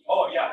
Oh, yeah.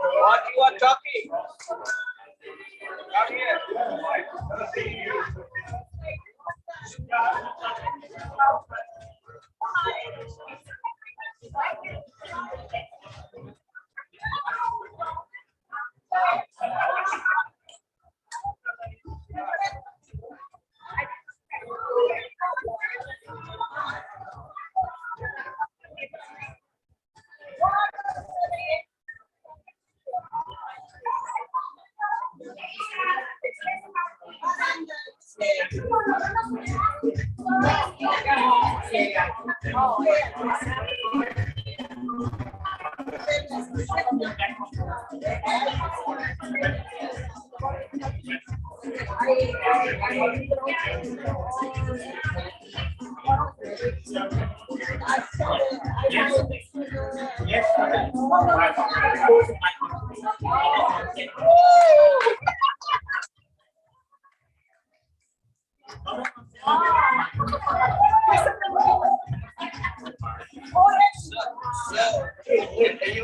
What you are talking? Come here. You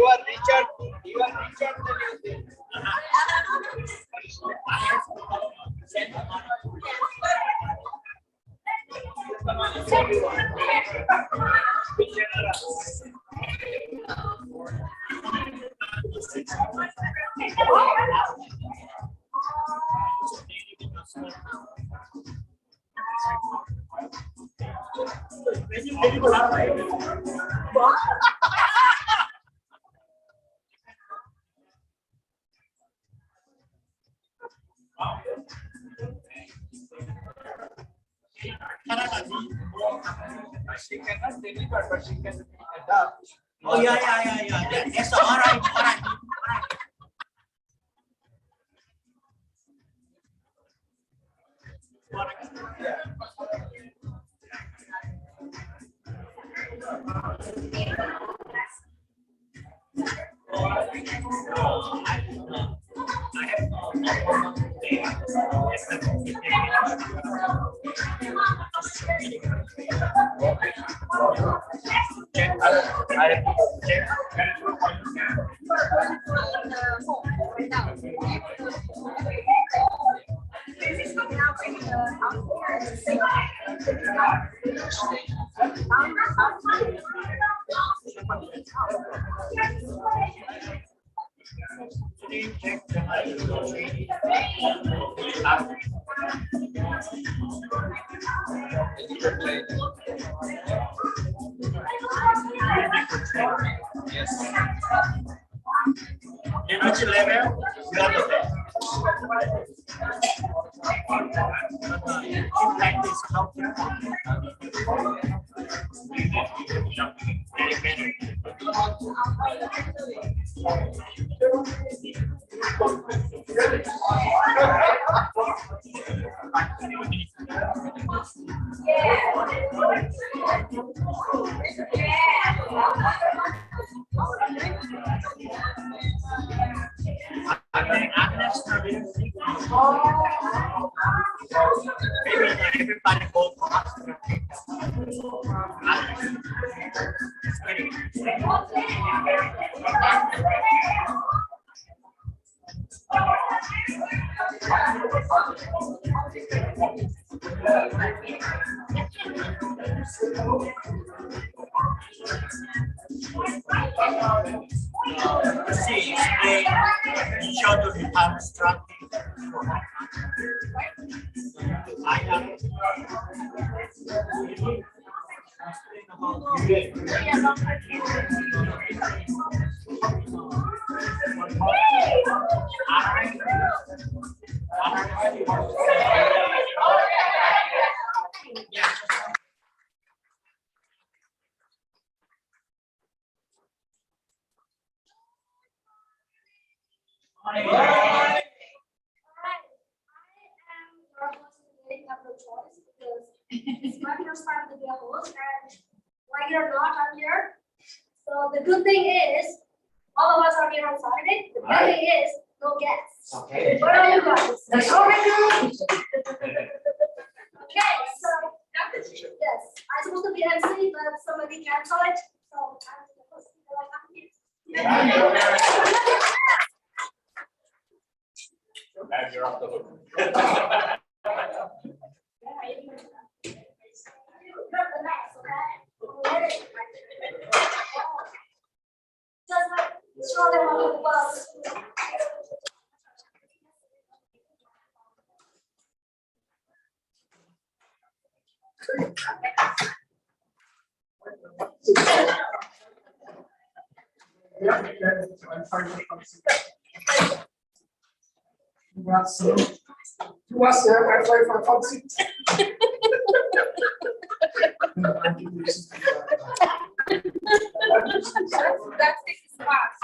are Richard. You are Richard. She cannot deliver, but she can adapt. Oh yeah. Yes, all right. Energy level, you are the best. In practice, how everybody go for hospital. See, explain, show to the abstract. It's my first time to be a host, and like it or not, I'm here. So the good thing is, all of us are here on Saturday. The bad thing is, no guests. Okay. Where are you guys? That's all right now. Okay, so yes, I'm supposed to be MC, but somebody canceled it, so I'm supposed to be like I'm here. You're off the hook. Just like show them on the bus. Congrats. You was there, I play for fun seat. That's his class.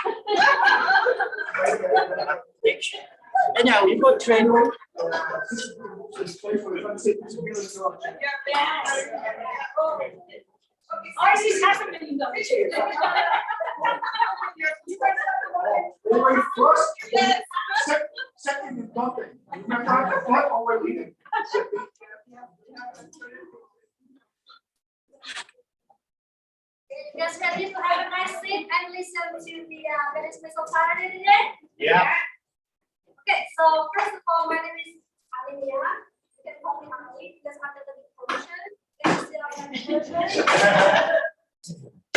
And now we go train. Just play for the fun seat. Ours is half a million dollars. Anyway, first, second is nothing. Remember, what are we leading? You guys ready to have a nice sleep and listen to the very special Saturday today? Yeah. Okay, so first of all, my name is Amelia. You can call me Amelie because I'm the promotion.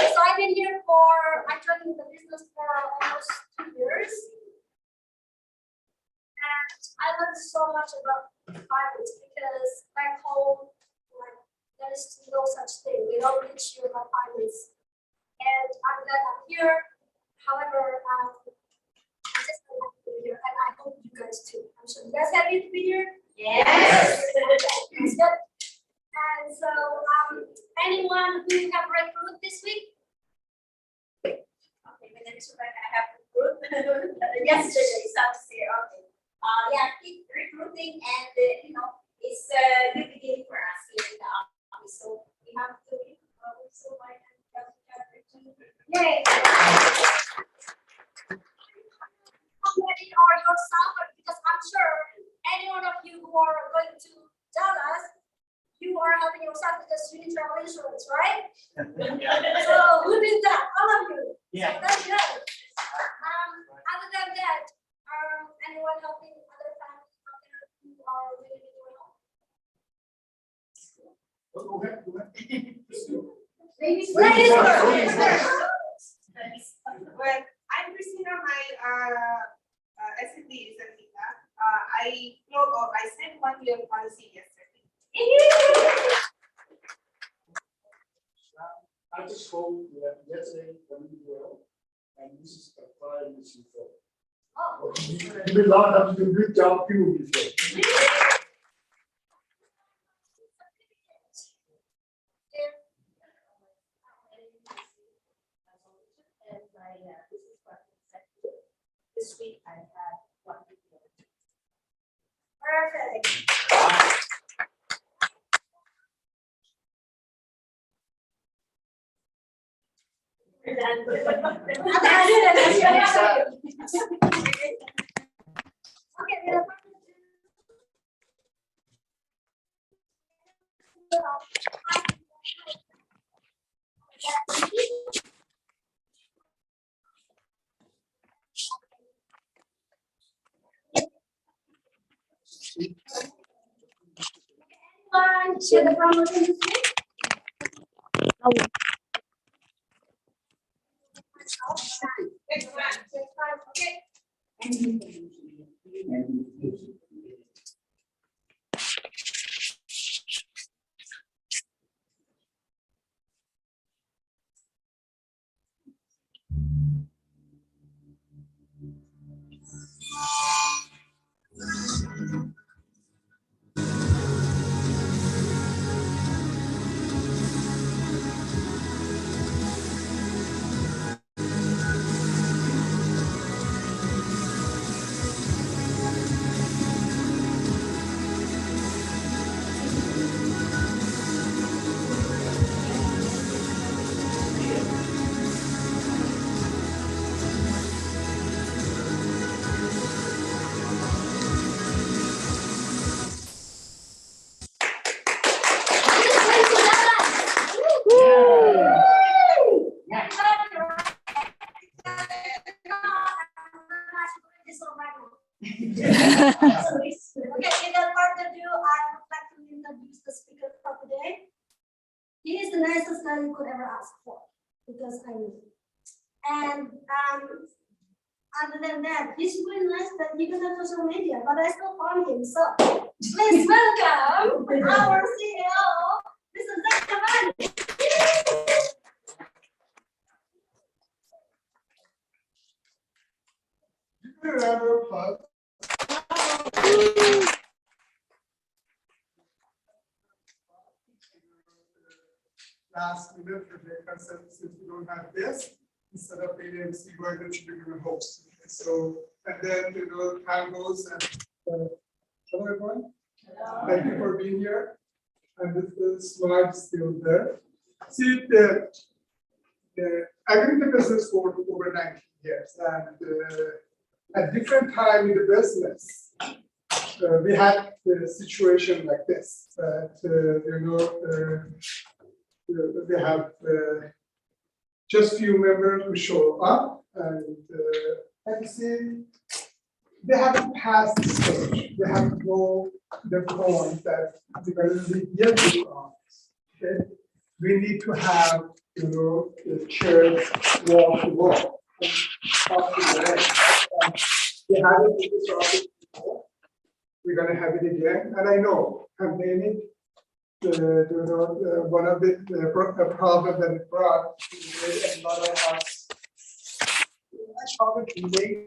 So I've been here I joined the business for almost 2 years. And I learned so much about finance because back home, like, there is no such thing. They don't teach you about finance. And I'm glad I'm here. However, I'm just happy to be here, and I hope you guys too. I'm sure you guys happy to be here. Yes. That's good. And so, anyone who have recruit this week? Okay, my name is Rebecca. I have recruit yesterday. Sounds here. Okay. Yeah, keep recruiting, and it's a good beginning for us here in the office. So we have to be so much. Yay! Ready or yourself, because I'm sure any one of you who are going to Dallas, you are helping yourself because you need travel insurance, right? So who did that? All of you. Yeah. So that's good. Other than that, anyone helping other families out there who are really doing well? Go ahead, go ahead. Ladies first. Well, I'm Christina. My SMD is Anita. I sent 1 year policy yesterday. I just hope that yesterday went well, and this is a fire mission for. Oh. You will not have to do a good job, you will be fair. This week I had 1 video. Perfect. Share the promotion this week. Okay. Okay, without further ado, I would like to introduce the speaker for today. He is the nicest guy you could ever ask for, because I know. And other than that, he's really nice that even on social media, but I still follow him. So please welcome our CEO, Mr. Zachman. last minute Rebecca said, since we don't have this, instead of being MC, why don't you do a host? So, and then, time goes and, hello everyone. Thank you for being here. And the slide still there. See, I've been in the business for over 19 years, and at different time in the business, we had a situation like this. That we have just few members who show up, and you see, they haven't passed the stage. They have to go to the point that they're going to be yielding on. Okay, we need to have the church wall to wall, up to the end. We have it in this office before. We're going to have it again, and I know pandemic. One of the problem that it brought is a lot of us. Probably became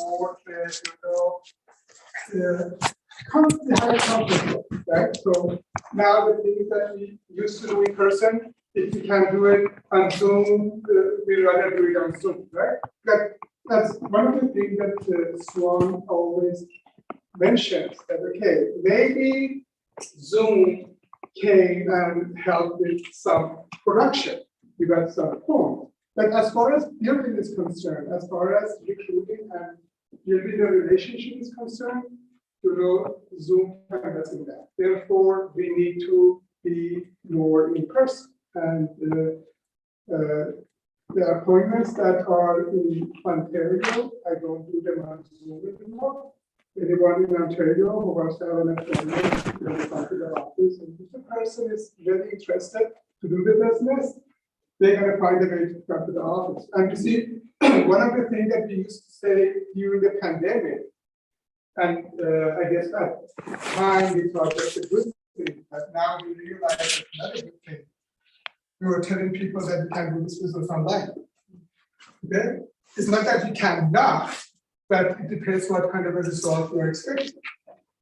more, right? So now the things that we used to do in person, if we can do it on Zoom, we'd rather do it on Zoom, right? That's one of the things that Swan always mentions, that okay, maybe Zoom came and helped with some production. You got some form. But as far as building is concerned, as far as recruiting and building a relationship is concerned, Zoom cannot do that. Therefore, we need to be more in person. And the appointments that are in Ontario, I don't do them on Zoom anymore. Anyone in Ontario who wants to have an appointment, they come to the office. And if the person is really interested to do the business, they're going to find a way to come to the office. And you see, one of the things that we used to say during the pandemic, and I guess at the time we thought that's a good thing, but now we realize it's not a good thing. We were telling people that we can do this business online. Okay? It's not that you cannot, but it depends what kind of a result you're expecting.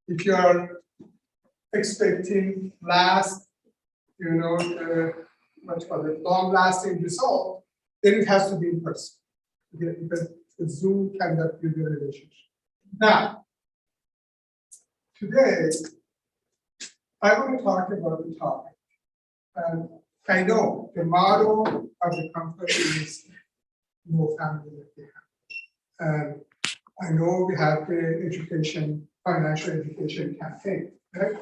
If you are expecting long-lasting result, then it has to be in person. Okay? Because the Zoom cannot build a relationship. Now, today, I want to talk about the topic. And I know the motto of the company is no family left behind. And I know we have the financial education campaign, right?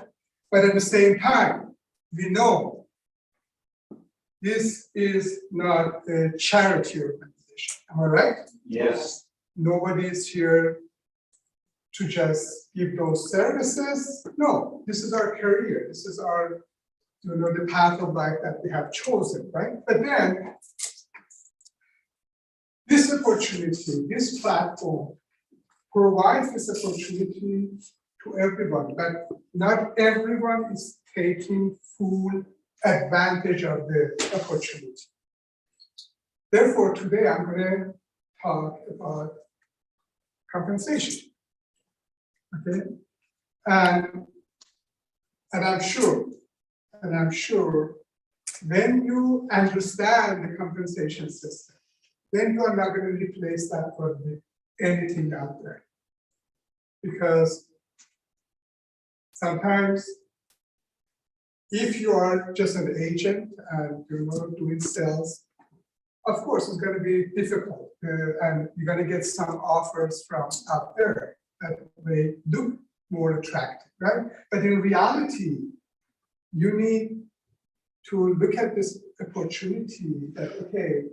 But at the same time, we know this is not a charity organization. Am I right? Yes. Nobody is here to just give those services. No, this is our career. This is our, the path of life that we have chosen, right? But then, this opportunity, this platform provides this opportunity to everyone, but not everyone is taking full advantage of the opportunity. Therefore, today I'm going to talk about compensation. Okay, and I'm sure when you understand the compensation system, then you are not going to replace that for anything out there. Because sometimes if you are just an agent and you're not doing sales, of course it's going to be difficult and you're going to get some offers from out there that may look more attractive, right? But in reality, you need to look at this opportunity that, okay,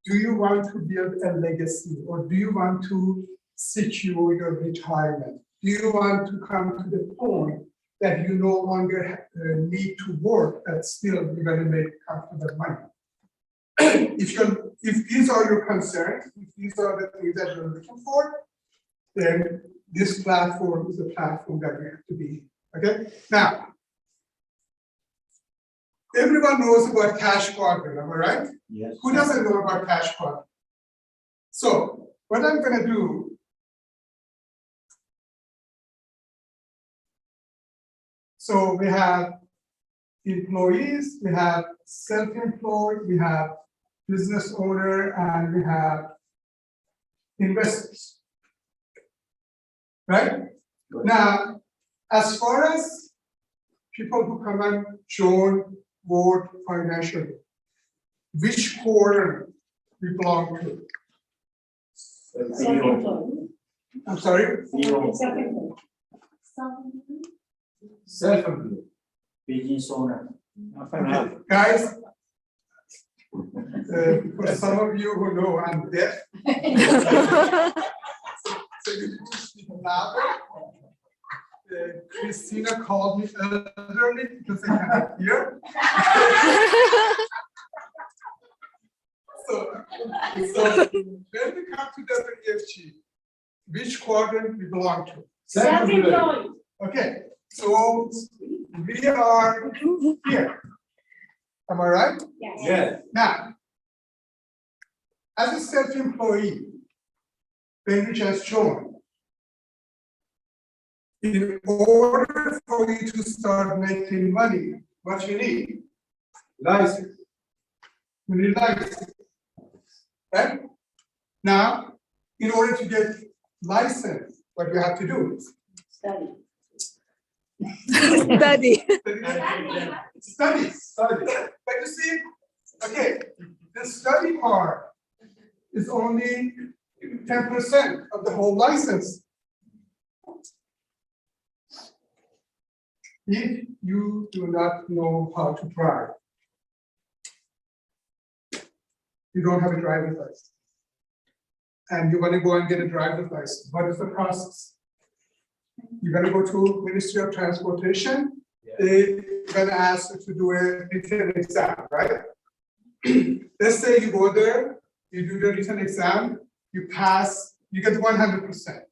do you want to build a legacy or do you want to secure your retirement? Do you want to come to the point that you no longer need to work, but still you're going to make comfortable money? If these are your concerns, if these are the things that you're looking for, then this platform is a platform that we have to be. Okay? Now, everyone knows about cash quadrant, am I right? Yes. Who doesn't know about cash quadrant? So, what I'm going to do, so we have employees, we have self-employed, we have business owner, and we have investors. Right? Now, as far as people who come and join board financially, which quarter we belong to? I'm sorry? Self-employed. Business owner. Okay, guys, for some of you who know, I'm deaf. So you speak louder. Christina called me elderly because I cannot hear. So when we come to WEFG, which quadrant we belong to? Self-employed. Okay, so we are here. Am I right? Yes. Now, as a self-employee, when you just joined, in order for you to start making money, what you need? License. You need license. Right? Now, in order to get license, what you have to do is Study. Study. Study. But you see, okay, the study part is only 10% of the whole license. If you do not know how to drive, you don't have a driver's license, and you want to go and get a driver's license, what is the process? You're going to go to Ministry of Transportation. They're going to ask you to do a written exam, right? Let's say you go there, you do the written exam, you pass, you get 100%.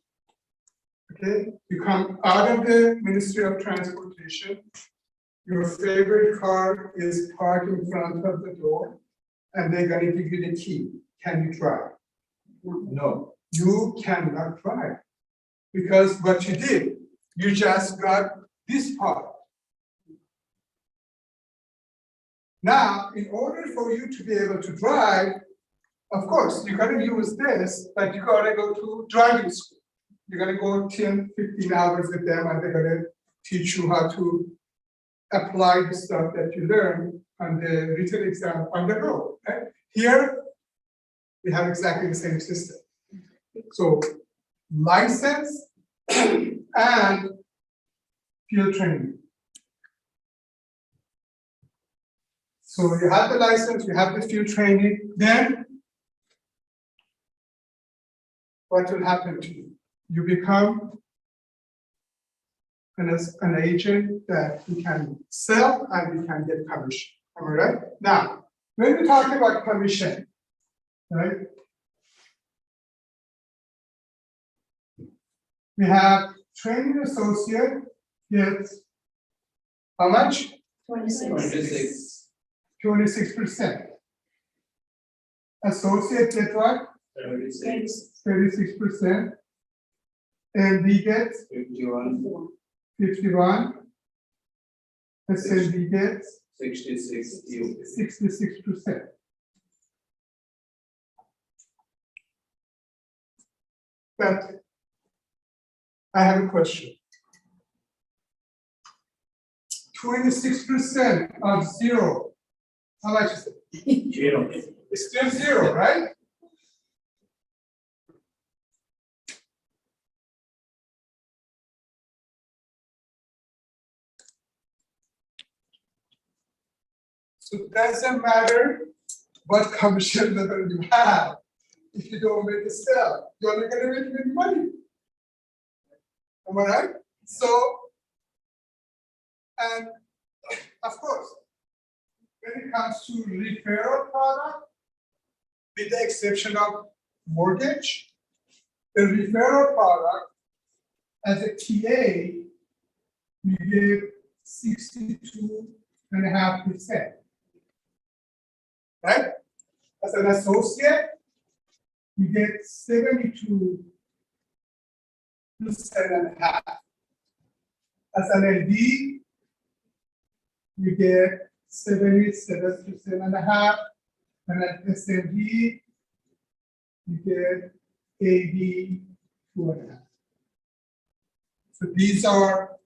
Okay, you come out of the Ministry of Transportation, your favorite car is parked in front of the door, and they're going to give you the key. Can you drive? No, you cannot drive. Because what you did, you just got this part. Now, in order for you to be able to drive, of course, you're going to use this, but you got to go to driving school. You're going to go 10, 15 hours with them, and they're going to teach you how to apply the stuff that you learn on the written exam on the road. Okay? Here, we have exactly the same system. So, license and field training. So you have the license, you have the field training, then what will happen to you? You become an agent that you can sell and you can get commission. All right? Now, when we talk about commission, right? We have training associate gets how much? 26. 26%. Associate get what? 36%. And we get 51. SLB gets 66%. But I have a question. 26% of zero. How much is it? Zero. It's still zero, right? So it doesn't matter what commission level you have. If you don't make a sale, you're not going to make any money. Am I right? So, and of course, when it comes to referral product, with the exception of mortgage, the referral product as a TA, we give 62.5%. Right? As an associate, we get 72.5%. As an LD, you get 77.5, and at SMD, you get 82.5. So these are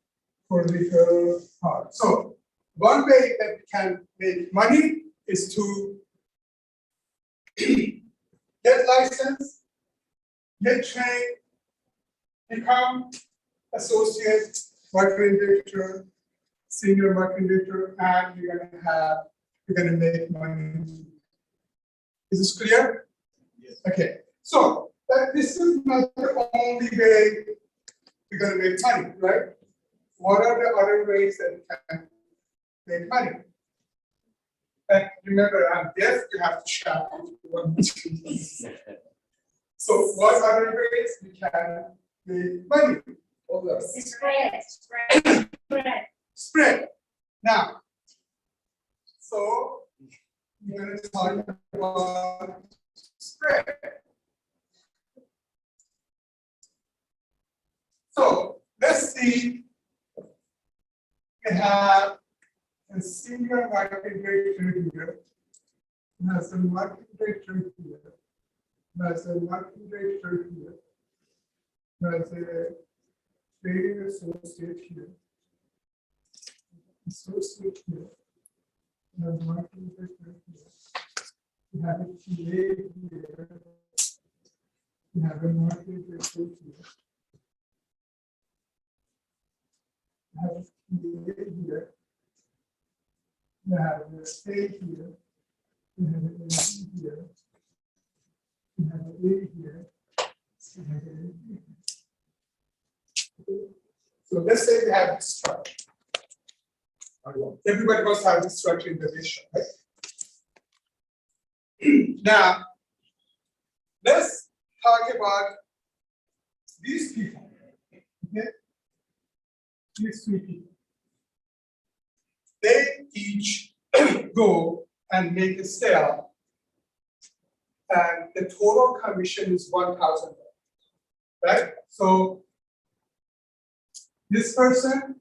for legal parts. So one way that we can make money is to get licensed, get trained, become associate marketing director, senior marketing director, and you're gonna make money. Is this clear? Yes. Okay, so this is not the only way we're gonna make money, right? What are the other ways that we can make money? And remember, I'm deaf, you have to shout. So what other ways we can make money? Hold on. Spread. Spread. Now, so we're going to talk about spread. So let's see. We have a senior marketing director here. Has a marketing director here. Has a marketing director here. Has a trading associate here. Associate here. And marketing director here. We have a TA here. We have a marketing director here. We have a TA here. We have a state here. We have an A here. We have an A here. We have an A here. So let's say we have this structure. Everybody must have this structure in the vision, right? Now, let's talk about these people. Okay? These three people. They each go and make a sale, and the total commission is $1,000, right? So this person,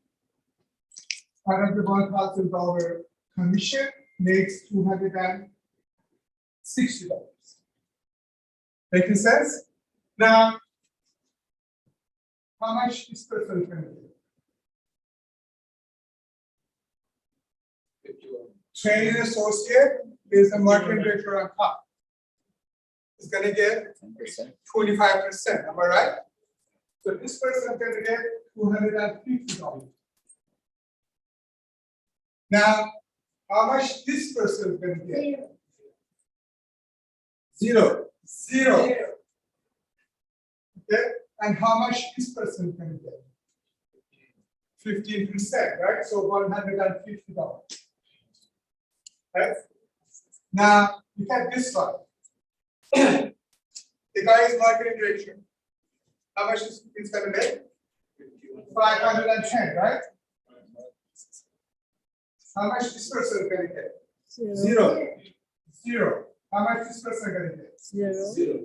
out of the $1,000 commission, makes $260. Making sense? Now, how much this person can do? Training associate is a marketing director on top. It's gonna get 25%, am I right? So this person is gonna get $250. Now, how much this person is gonna get? Zero. Okay, and how much this person is gonna get? 15%, right? So $150. Right? Now, look at this one. The guy is marketing director. How much is going to make? 510, right? How much this person is going to get? Zero. How much this person is going to get? Zero.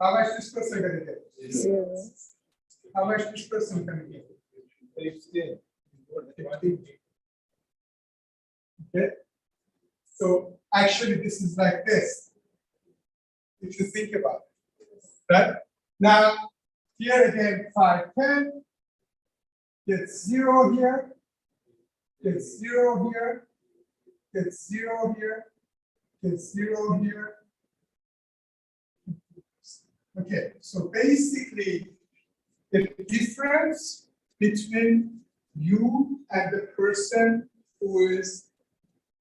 How much this person is going to get? Zero. How much this person is going to get? 15. Okay. So actually, this is like this. If you think about it, right? Now, here again, 510. Gets 0 here. Gets 0 here. Gets 0 here. Gets 0 here. Okay, so basically, the difference between you and the person who is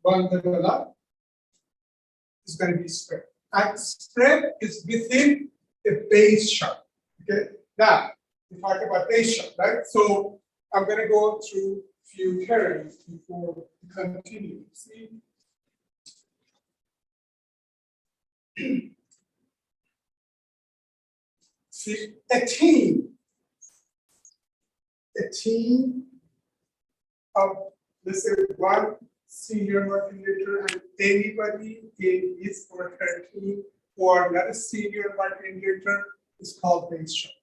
$1 is going to be spread. And spread is within the base chart. Okay. Now we talk about base chart, right? So I'm going to go through a few terms before we continue. See. See, a team of, let's say, one senior marketing director and anybody in his or her team who are not a senior marketing director is called base chart.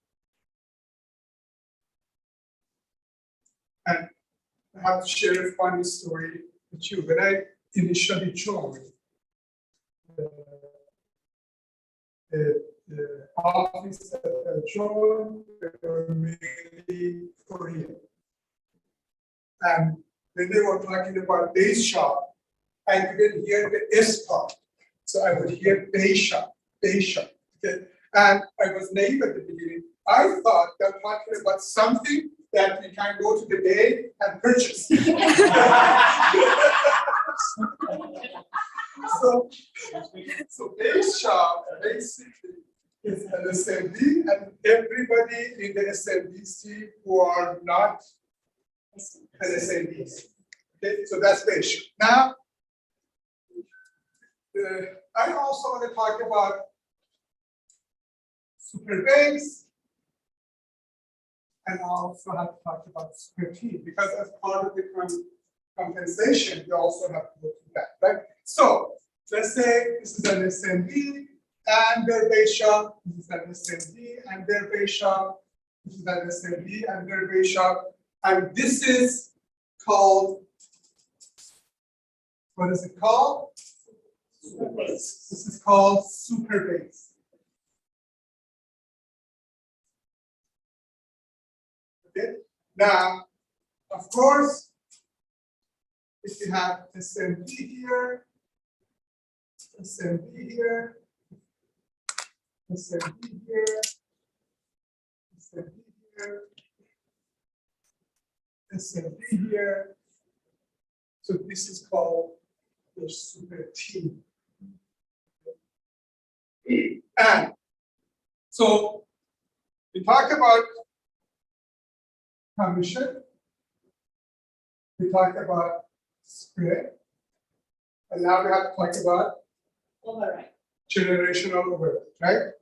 And I have to share a funny story with you. When I initially joined the office that I joined, they were mainly Korean. And when they were talking about base shop, I couldn't hear the S part. So I would hear base shop, okay? And I was naive at the beginning. I thought they're talking about something that we can go to the bank and purchase. So base shop basically is an assembly, and everybody in the SMBC who are not an SMBC. Okay, so that's base shop. Now, I also want to talk about super banks, and I also have to talk about super team, because as part of the compensation, you also have to go through that, right? So let's say this is an SMB and their base shop, this is an SMB and their base shop, this is an SMB and their base shop, and this is called, what is it called? This is called super base. Okay. Now, of course, if you have SMB here, SMB here, SMB here, SMB here, SMB here. So this is called the super team. And so we talk about commission, we talk about spread, and now we have to talk about Override. generational override, right?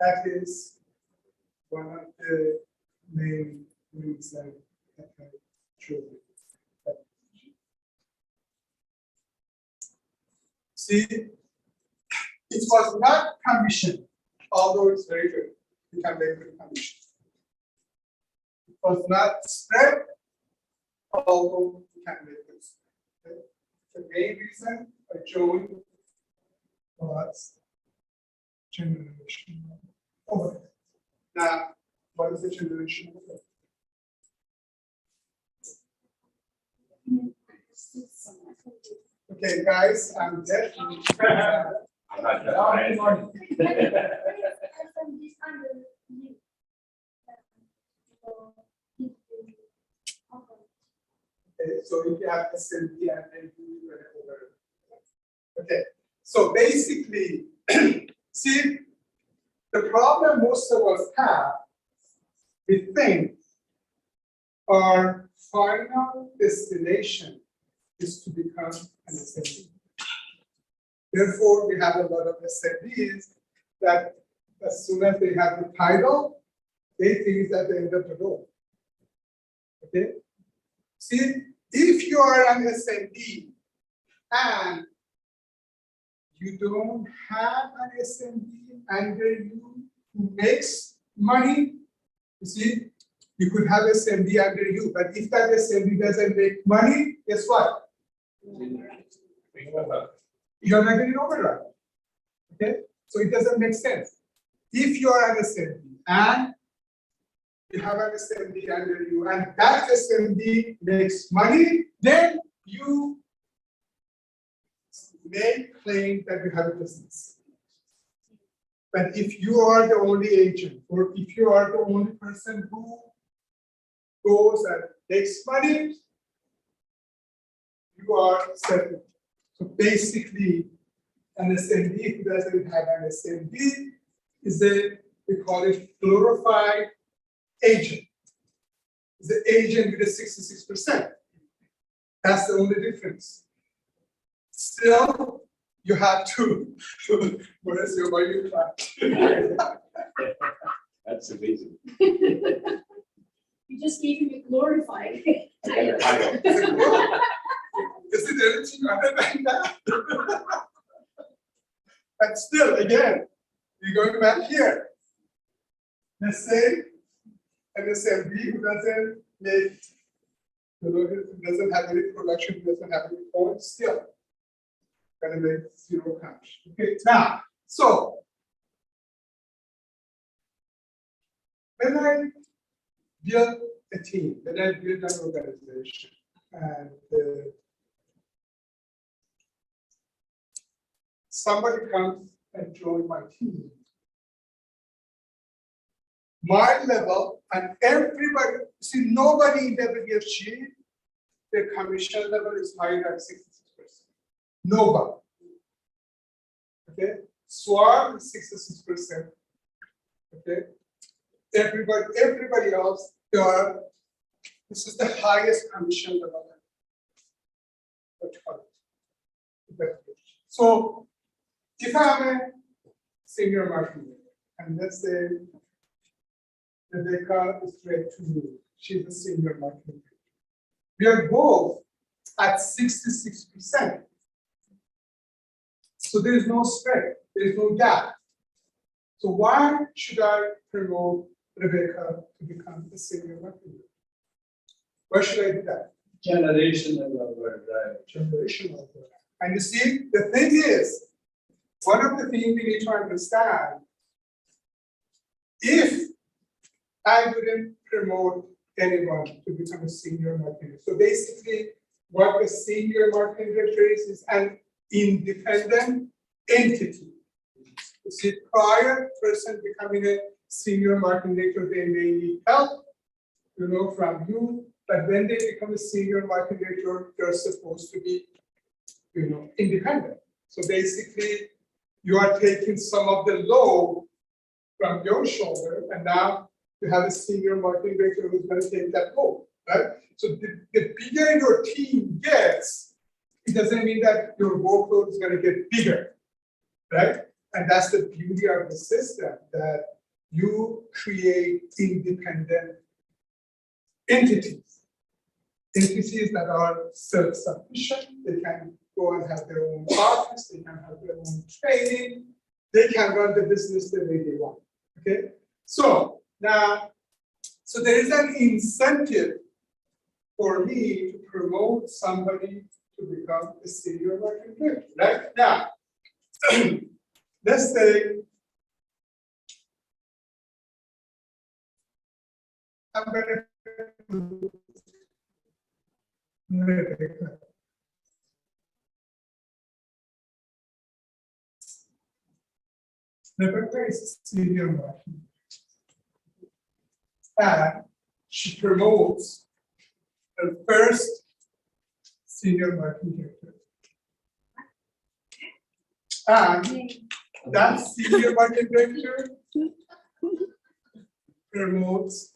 That is one of the main things that I showed you. See, it was not commission, although it's very good. You can make good commission. It was not spread, although you can make good spread. Okay? The main reason I joined was generational overhead. Now, what is the generational overhead? Okay, guys, I'm dead. I'm not done. Okay, so if you have SMB and then you will over. Okay, so basically, see, the problem most of us have, we think our final destination is to become an SMB. Therefore, we have a lot of SMBs that as soon as they have the title, they think it's at the end of the road. Okay? See, if you are an SMB and you don't have an SMB under you who makes money, you see, you could have SMB under you, but if that SMB doesn't make money, guess what? You're not getting override. Okay? So it doesn't make sense. If you are an SMB and you have an SMB under you and that SMB makes money, then you may claim that you have a business. But if you are the only agent, or if you are the only person who goes and takes money, you are settled. So basically, an SMB who doesn't have an SMB is a, we call it glorified agent. It's an agent with a 66%. That's the only difference. Still, you have to. What is your value track? That's amazing. You just gave him a glorified. I got a title. Is it anything other than that. But still, again, we're going back here. Let's say an assembly who doesn't make, who doesn't have any production, who doesn't have any point, still gonna make zero cash. Okay, now, so when I build a team, when I build an organization, and somebody comes and joins my team, my level and everybody, see, nobody in WFG, their commission level is higher than 66%. Nobody. Okay, SWAR is 66%. Okay, everybody else, they are, this is the highest commission level. So if I'm a senior marketing, and let's say Rebecca is great to me, she's a senior marketing. We are both at 66%. So there is no spread, there is no gap. So why should I promote Rebecca to become a senior marketing? Why should I do that? Generational word, Generational. And you see, the thing is, one of the things we need to understand, if I wouldn't promote anyone to become a senior marketer. So basically, what a senior marketing director is an independent entity. You see, prior person becoming a senior marketing director, they may need help, from you. But when they become a senior marketing director, they're supposed to be, independent. So basically, you are taking some of the load from your shoulder, and now you have a senior marketing director who's going to take that load, right? So the bigger your team gets, it doesn't mean that your workload is going to get bigger, right? And that's the beauty of the system, that you create independent entities. Entities that are self-sufficient, they can go and have their own office, they can have their own training, they can run the business the way they want, okay? So now, so there is an incentive for me to promote somebody to become a senior marketing director, right? Now, let's say I'm going to Rebecca is a senior marketing, and she promotes her first senior marketing director. And that senior marketing director promotes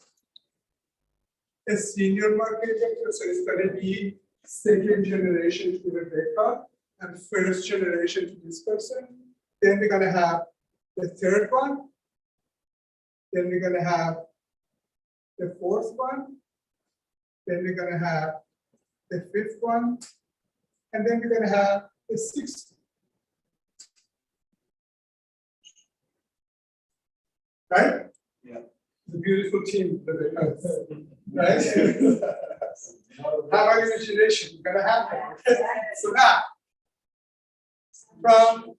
a senior marketing director, so it's going to be second generation to Rebecca and first generation to this person. Then we're going to have the third one. Then we're going to have the fourth one. Then we're going to have the fifth one. And then we're going to have the sixth. Right? Yeah. The beautiful team, Rebecca. Right? Have an imagination, you're gonna have that. So now, from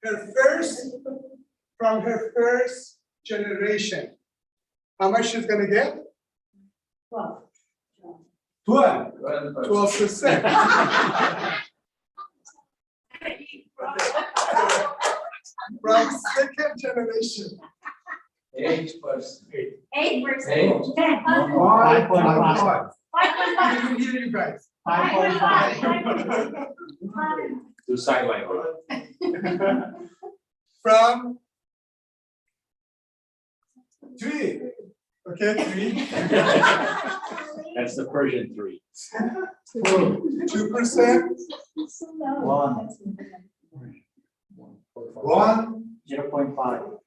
her first generation, how much she's gonna get? 12%. From second generation. 8%. 8%. 5.5. I can hear you guys. 5.5. To sideline. From 3. Okay, 3. That's the Persian 3. 2%. 1. 0.5.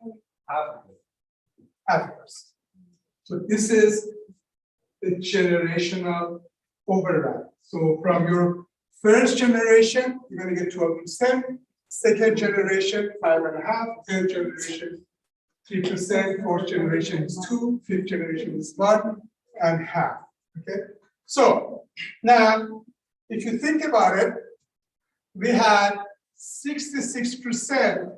Half. So this is the generational override. So from your First generation, you're going to get 12%. Second generation, 5.5%. Third generation, 3%. Fourth generation is 2%. Fifth generation is 1.5%. Okay. So now, if you think about it, we had 66%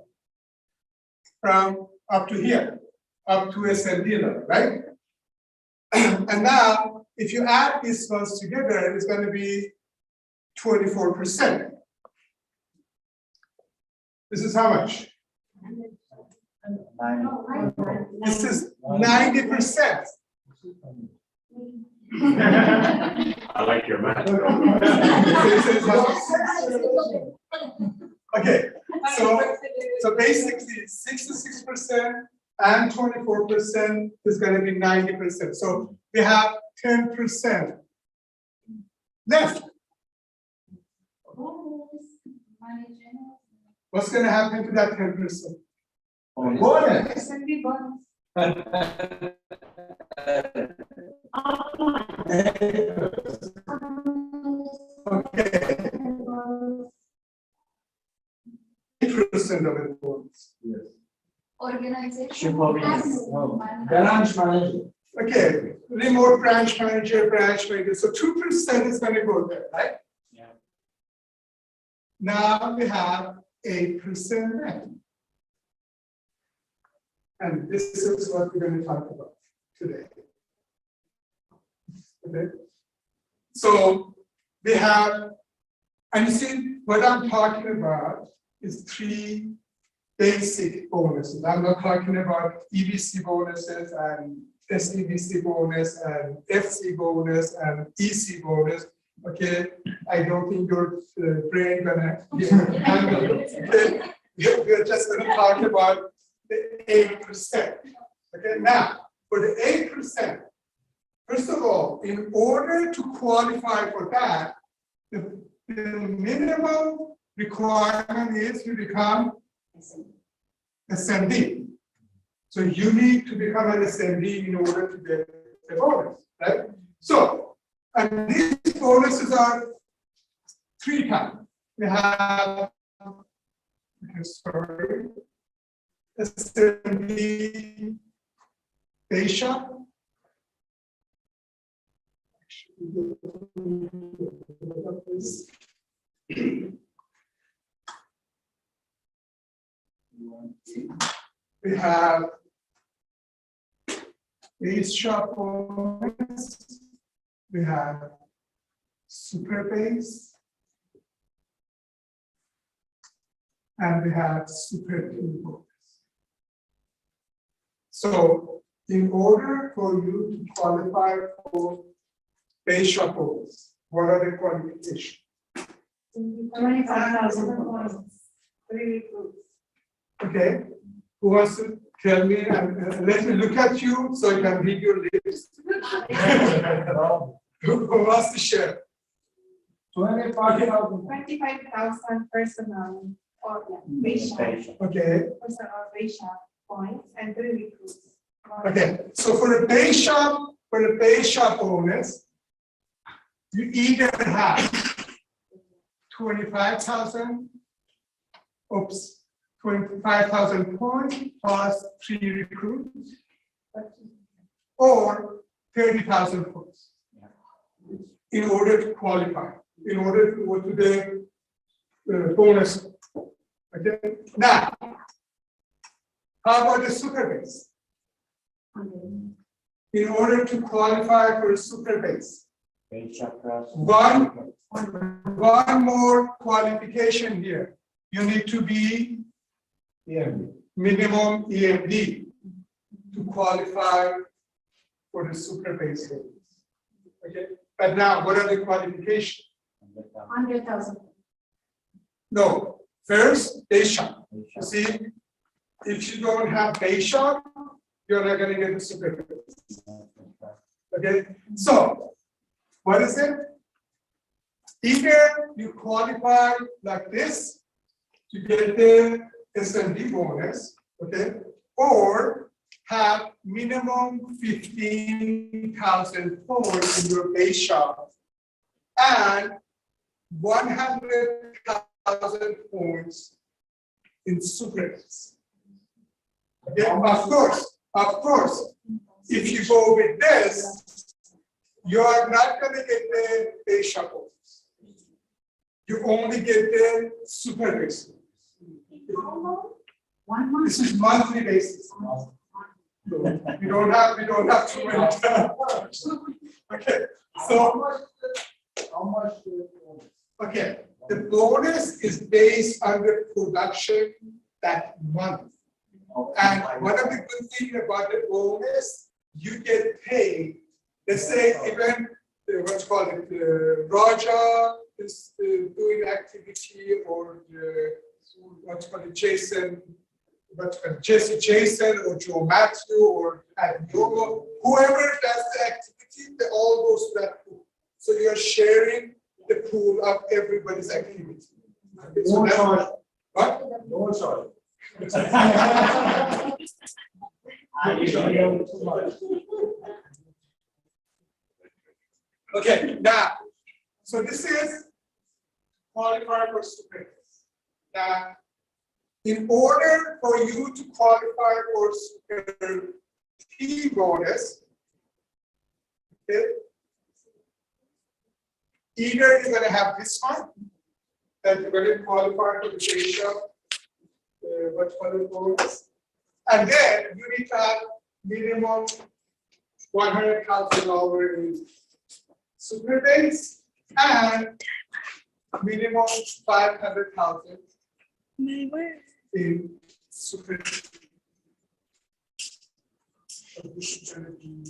from up to here, up to SND level, right? And now, if you add these ones together, it's going to be 24%. This is how much? This is 90%. I like your math. Okay, so basically 66% and 24% is going to be 90%. So we have 10% left. What's going to happen to that 10%? Bonus. Okay. 8% of it bonus. Yes. Organization. Branch manager. Okay, remote branch manager. So 2% is going to go there, right? Yeah. Now we have 8% left. And this is what we're going to talk about today. Okay. So we have, and you see what I'm talking about is 3 basic bonuses. I'm not talking about EBC bonuses and SEBC bonus and FC bonus and EC bonus. Okay, I don't think your brain gonna handle it. Okay, we're just gonna talk about the 8%. Okay, now for the 8%, first of all, in order to qualify for that, the minimum requirement is you become SMD. So you need to become an SMD in order to get the bonus, right? So, and these bonuses are 3 times. We have, sorry, SMD base shop. We have base shop bonus, we have super base, and we have super team bonus. So in order for you to qualify for base shop bonus, what are the qualifications? 25,000 points. 3 recruits. Okay, who wants to tell me and let me look at you so I can read your lips? Who wants to share? 25,000 personal or base shop. Okay, Personal base shop points and 3 recruits. okay. So for the base shop bonus, you either have 25,000, 25,000 points plus 3 recruits, or 30,000 points in order to qualify, in order to go to the bonus. Okay. Now, how about the super base? In order to qualify for a super base, one more qualification here. You need to be minimum EMD to qualify for the super base rates. Okay, but now what are the qualifications? 100,000. No, first base shop. You see, if you don't have base shop, you're not going to get the super base. Okay, so what is it? Either you qualify like this to get the SMD bonus, okay, or have minimum 15,000 points in your base shop and 100,000 points in super days. Okay, of course, if you go with this, you are not going to get the base shuffle. You only get the super base. This is monthly basis. So we don't have too many time. Okay, so How much? okay, the bonus is based on the production that month. And one of the good things about the bonus, you get paid. Let's say even what's called it, Raja is doing activity, or what's called it, Jason or Joe Matthew or Yoga, whoever does the activity, they all goes to that pool. So you're sharing the pool of everybody's activity. Okay, so No charge. what? No charge. Okay, now, so this is qualifier for students. Now, in order for you to qualify for super T bonus, okay, either you're going to have this one, that you're going to qualify for the ratio, what's called the bonus, and then you need to have minimum $100,000 in super base and minimum 500,000 in super. So this is going to be.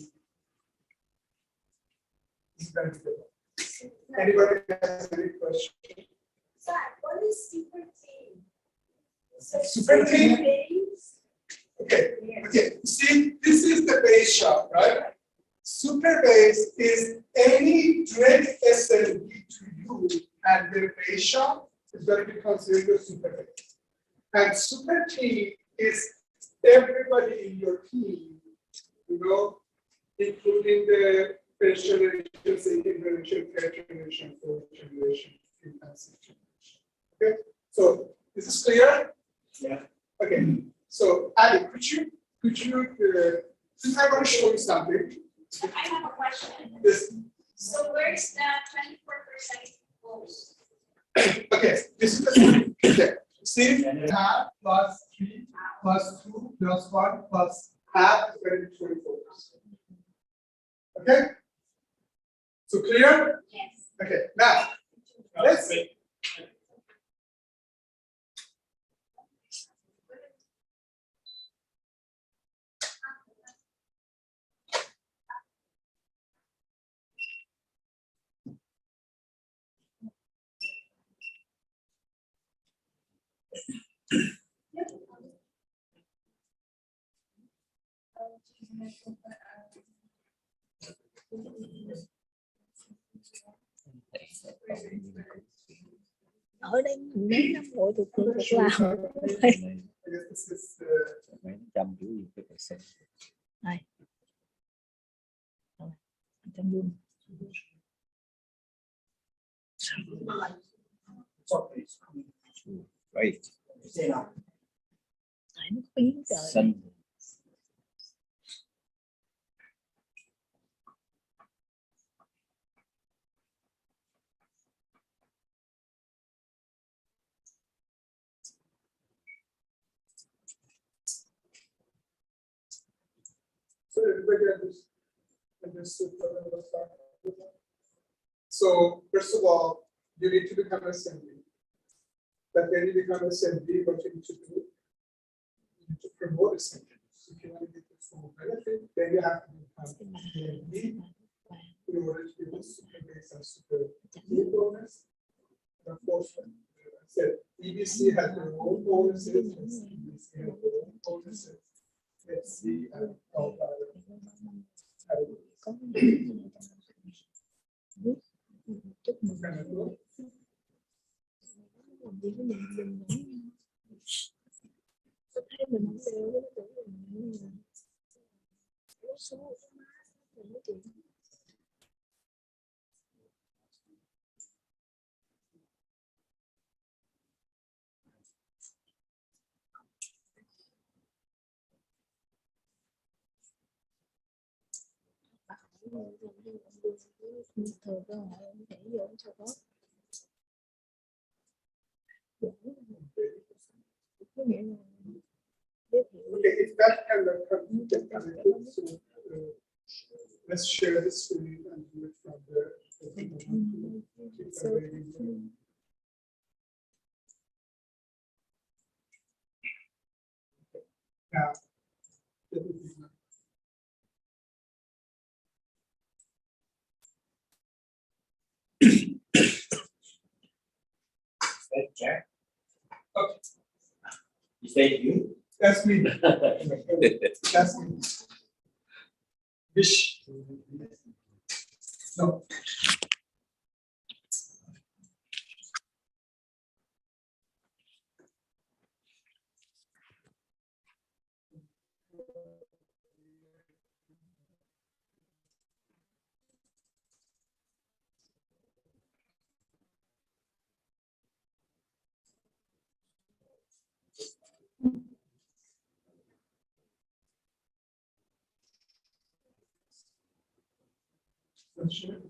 Anybody has any question? Sir, what is super team? Super team? Okay, see, this is the base shot, right? Super base is any direct SLB to you and the base shot is going to be considered your super base. And super team is everybody in your team, including the first generation, second generation, third generation, fourth generation, fifth and sixth generation. Okay, so is this clear? Yeah. Okay, so Ali, could you since I'm going to show you something. I have a question. This, So where's the 24% goals? okay, this is the okay. See, half plus 3 plus 2 plus 1 plus half is going to be 24%. Okay? So clear? Yes. Okay, now let's ở đây mình mấy năm rồi thì thường được làm I guess this is này trong dung Right. tại nó có biến trời Sun. so everybody understood what I was talking about. So first of all, you need to become a assembly. But when you become an assembly, what you need to do, you need to promote assembly. So if you want to get the full benefit, then you have to become assembly in order to be super base and super team bonus. And of course, I said EBC has their own bonuses, EBC has their own bonuses. Let's see how that có chúc mừng làm gì với mình tôi thấy mình không đều với cái tưởng mình số Thường ra họ nhảy vô cho có. Có nghĩa là giới thiệu. Okay, if that kind of connected, so let's share the screen and do it from there. Now, that would be nice. Jack, Okay, you say you? that's me. That's me. Wish. No. Sure.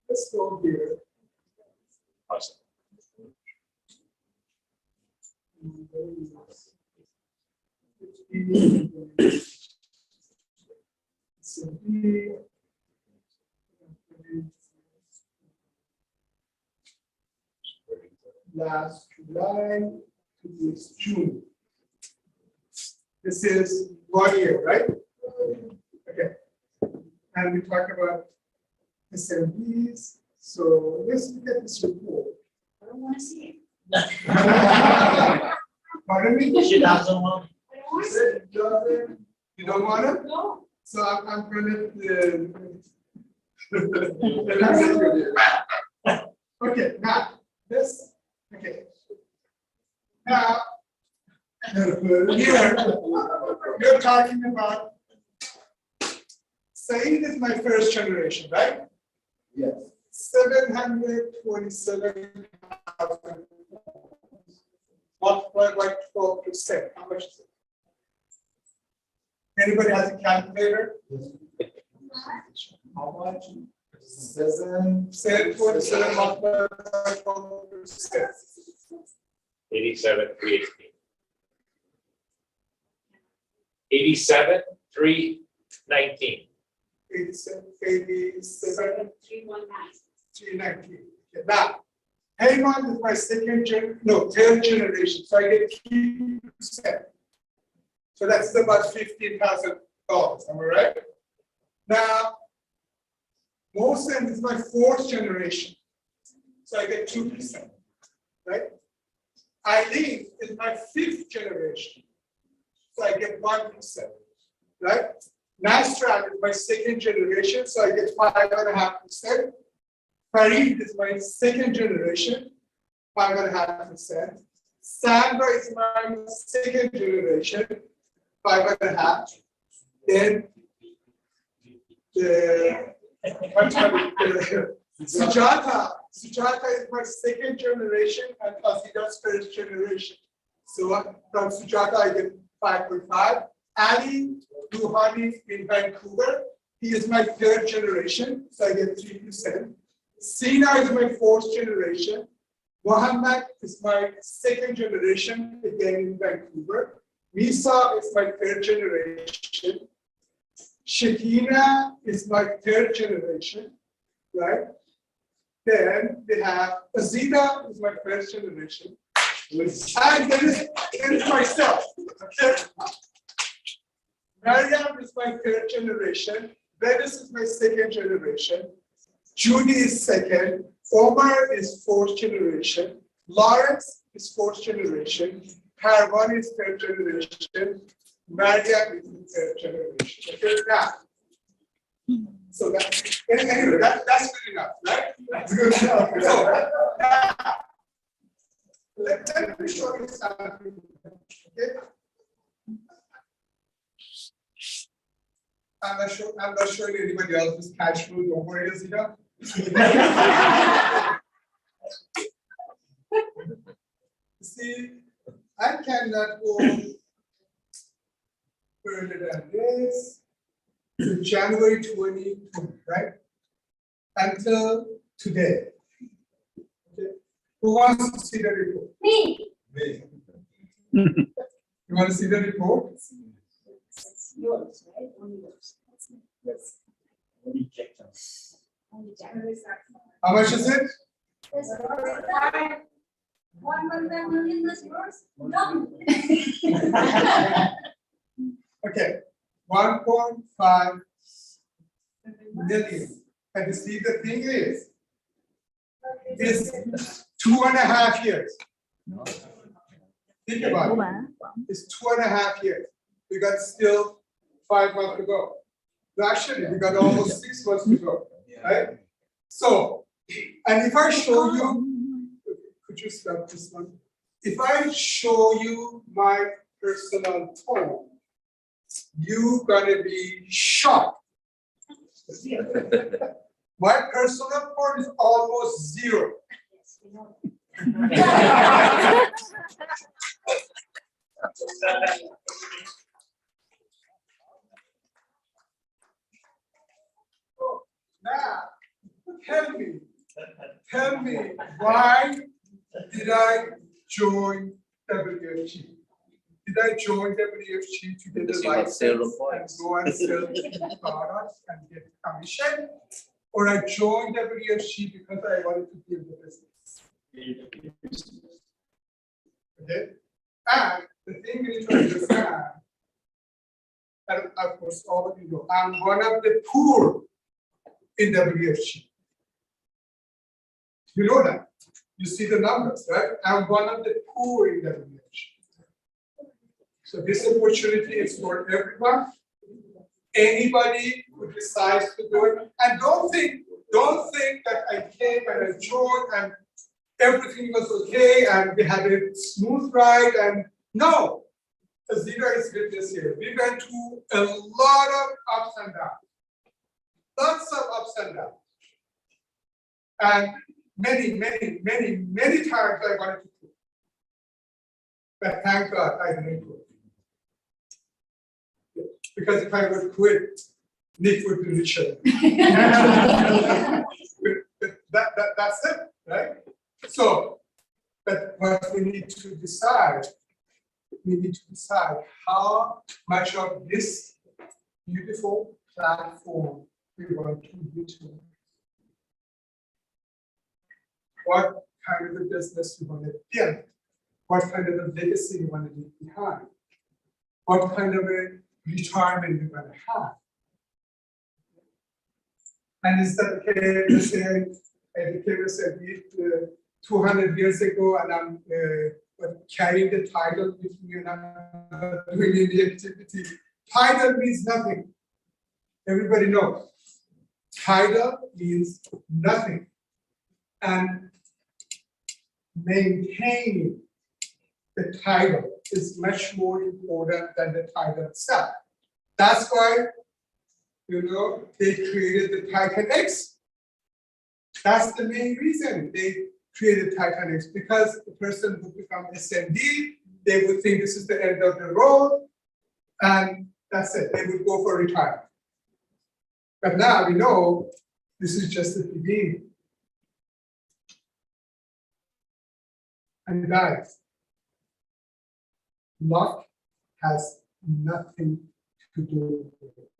Let's go here. Awesome. Last July to this June. This is 1 year, right? Okay. And we talk about SMBs. So let's look at this report. I don't want to see Pardon me? She doesn't want. it. I don't want to see it. You don't want to? No. So I'm going okay, now this, okay. Now, here, you're talking about, Saeed is my first generation, right? Yes. 727,000. Multiplied by 12%. How much is it? Anybody has a calculator? How much? 727 multiplied by 12%. 87,318. 87,319. 87, 319. 319. Okay, now, Heyman is my third generation, so I get 3%. So that's about $15,000. Am I right? Now, Mohsen is my fourth generation, so I get 2%. Right? Eileen is my fifth generation, so I get 1%. Right? Nasrat is my second generation, so I get 5.5%. Farid is my second generation, 5.5%. Sandra is my second generation, 5.5. Then Sujata is my second generation and Asida's first generation. So from Sujata I get 5.5. Ali Duhani in Vancouver, he is my third generation, so I get 3%. Sina is my fourth generation. Mohammed is my second generation, again in Vancouver. Misa is my third generation. Shakina is my third generation, right? Then we have Azida is my first generation. And there is myself. Mariam is my third generation. Venus is my second generation. Judy is second. Omar is fourth generation. Lawrence is fourth generation. Parvan is third generation. Mariam is the third generation. Okay, now. So that's Anyway, that's good enough, right? Good enough. So, let me show you something. Okay? I'm not showing anybody else's cash flow. Don't worry, Zita. See, I cannot go further than this. So January 22, right? Until today. Okay. Who wants to see the report? Me. Me. You want to see the report? Yours, right? Only yours. Yes. Only check them. Only January second. How much is it? This is 1.5 million is yours? No. Okay, 1.5 million. And you see, the thing is, it's 2.5 years. Think about it. It's 2.5 years. We got still 5 months to go. No, actually, we got almost 6 months to go, right? So, and if I show you, could you stop this one? If I show you my personal phone, you're gonna be shocked. My personal phone is almost 0. Now, tell me, why did I join WFG? Did I join WFG to get Because a you have license sale of and points. go and sell products and get commission? Or I joined WFG because I wanted to build a business? Okay? And the thing we need to understand, and of course, all of you know, I'm one of the poor in WFG. You know that. You see the numbers, right? I'm one of the poor in WFG. So this opportunity is for everyone. Anybody who decides to do it. And don't think that I came and I joined and everything was okay and we had a smooth ride, and no. Azira is witness here. We went through a lot of ups and downs. Lots of ups and downs. And many times I wanted to quit. But thank God I didn't quit. Because if I would quit, Nick would be richer. That's it, right? So, but what we need to decide, how much of this beautiful platform we want to utilize. What kind of a business we want to build, what kind of a legacy we want to leave behind, what kind of a retirement we want to have. And is that okay to say, educator said 200 years ago, and I'm carrying the title with me and I'm not doing any activity. Title means nothing. Everybody knows. Title means nothing. And maintaining the title is much more important than the title itself. That's why, you know, they created the Titan X. That's the main reason they created Titan X, because the person would become SMD, they would think this is the end of the road, and that's it, they would go for retirement. But now we know this is just the beginning. And guys, luck has nothing to do with it.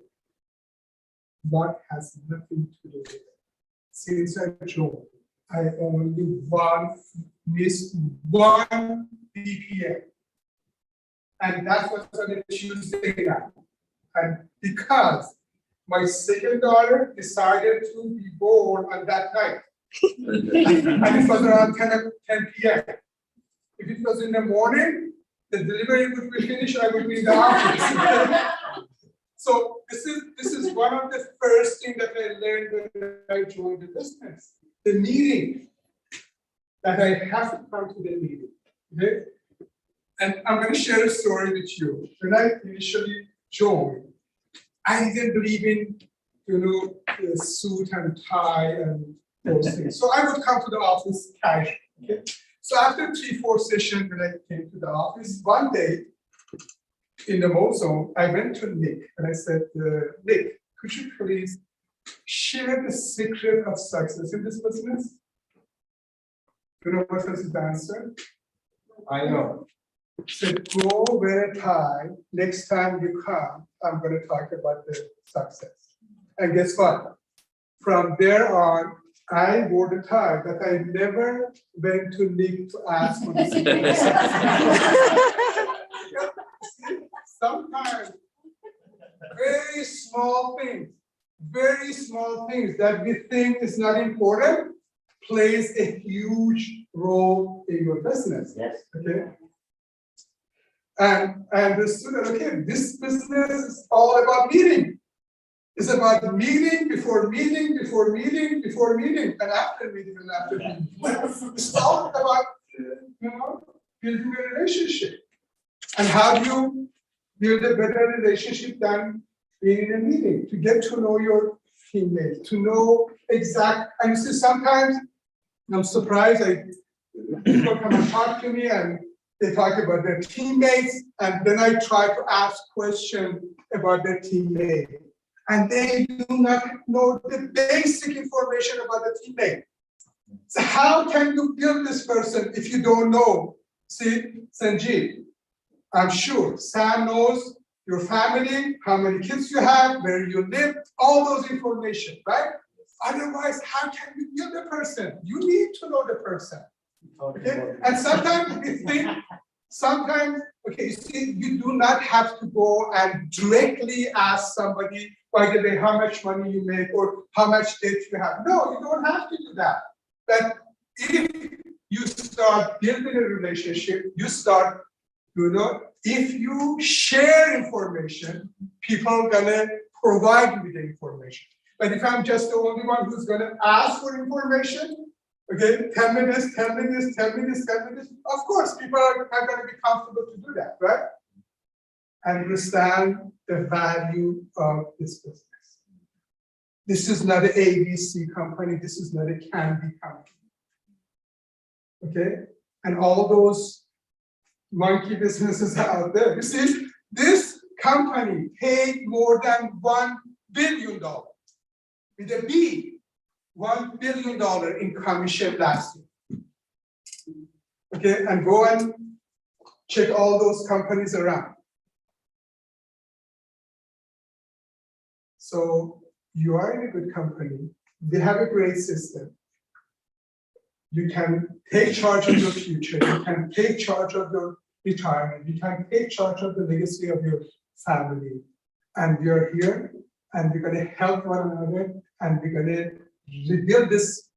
Luck has nothing to do with it. Since I joined, I only missed one BPM. And that was on a Tuesday night. And because my second daughter decided to be born on that night, and it was around 10 p.m. If it was in the morning, the delivery would be finished, I would be in the office. So this is one of the first things that I learned when I joined the business. The meeting, that I have to come to the meeting. Okay? And I'm going to share a story with you. When I initially joined, I didn't believe in, the suit and tie and those things. So I would come to the office casual. Okay? So after 3-4 sessions, when I came to the office, one day in the mall zone, I went to Nick and I said, Nick, could you please share the secret of success in this business? You know what was his answer? I know. He said, go wear a tie. Next time you come, I'm going to talk about the success. And guess what? From there on, I wore the tie, but I never went to Nick to ask for the secret. Sometimes very small things that we think is not important plays a huge role in your business. Yes. Okay. And I understood that, okay, this business is all about meeting. It's about meeting before meeting, before meeting, before meeting, and after meeting and after meeting. It's all about, building a relationship. And how do you build a better relationship than being in a meeting? To get to know your teammates, to know exact, and you see, sometimes I'm surprised, people come and talk to me and they talk about their teammates, and then I try to ask questions about their teammate. And they do not know the basic information about the teammate. So how can you build this person if you don't know? See, Sanjeev, I'm sure Sam knows your family, how many kids you have, where you live, all those information, right? Otherwise, how can you build a person? You need to know the person. Okay? And sometimes we think, okay, you see, you do not have to go and directly ask somebody, by the way, how much money you make or how much debt you have. No, you don't have to do that. But if you start building a relationship, you start, if you share information, people are gonna provide you with the information. But if I'm just the only one who's gonna ask for information, okay, tell me this, tell me this, tell me this, tell me this. Of course, people are not going to be comfortable to do that, right? Understand the value of this business. This is not an ABC company. This is not a candy company. Okay? And all those monkey businesses out there. You see, this company paid more than $1 billion with a B. $1 billion in commission last year. Okay, and go and check all those companies around. So you are in a good company. They have a great system. You can take charge of your future. You can take charge of your retirement. You can take charge of the legacy of your family. And we are here, and we're going to help one another, and we're going to rebuild this,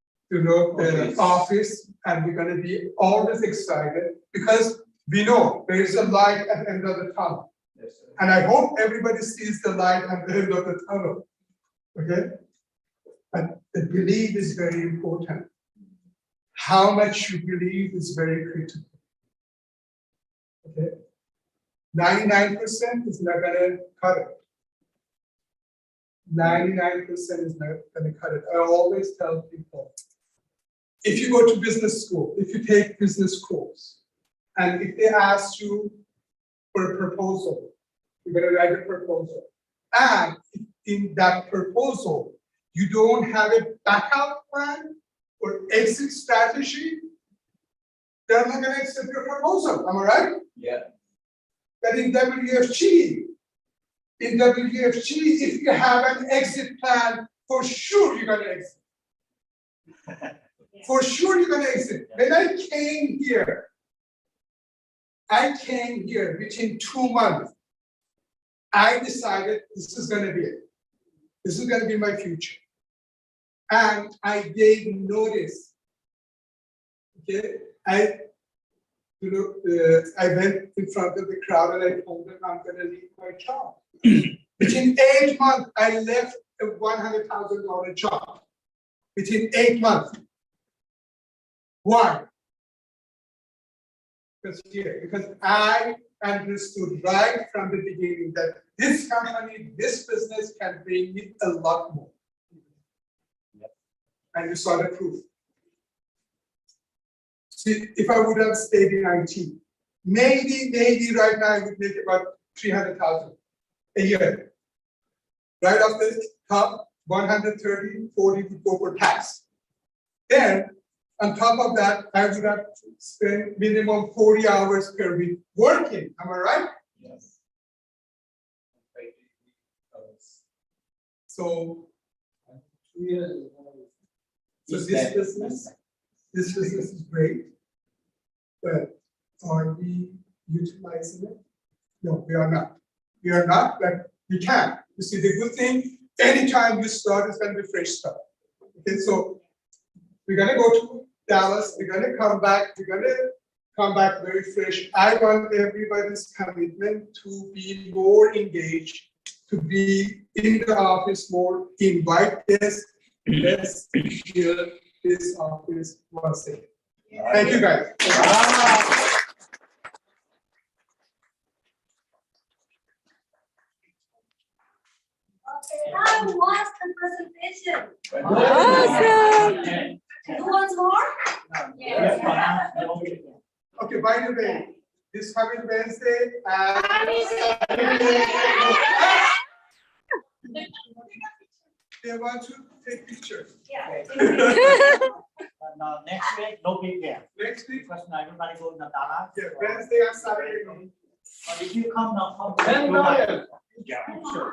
office, and we're going to be always excited because we know there is a light at the end of the tunnel. Yes, and I hope everybody sees the light at the end of the tunnel. Okay? But the belief is very important. How much you believe is very critical. Okay? 99% is not going to cut it. 99% is not going to cut it. I always tell people, if you go to business school, if you take business course, and if they ask you for a proposal, you're going to write a proposal. And in that proposal, you don't have a backup plan or exit strategy, they're not going to accept your proposal. Am I right? Yeah. But in WFG, if you have an exit plan, for sure you're going to exit. For sure you're going to exit. When I came here within 2 months. I decided this is going to be it. This is going to be my future. And I gave notice. Okay, I went in front of the crowd and I told them I'm going to leave my job. Within 8 months, I left a $100,000 job. Within 8 months. Why? Because I understood right from the beginning that this company, this business can bring me a lot more. And you saw the proof. See, if I would have stayed in IT, maybe right now I would make about 300,000 a year. Right off the top, 130, 40 would go for tax. Then, on top of that, I would have spent minimum 40 hours per week working. Am I right? Yes. So this business is great, but are we utilizing it? No, we are not. We are not, but we can. You see, the good thing, anytime you start, it's going to be fresh stuff. Okay, so we're going to go to Dallas. We're going to come back. We're going to come back very fresh. I want everybody's commitment to be more engaged, to be in the office more, invite this. Let's hear this office once again. Thank you, guys. Okay, now what's the presentation? Awesome. Who wants more? Yes, for now, no. Okay, by the way, this coming Wednesday, they want to take pictures. But now next week, no big game. Next week, Because now everybody go to Dallas. yeah, Wednesday and Saturday. But if you come now, come. $10. Yeah, sure.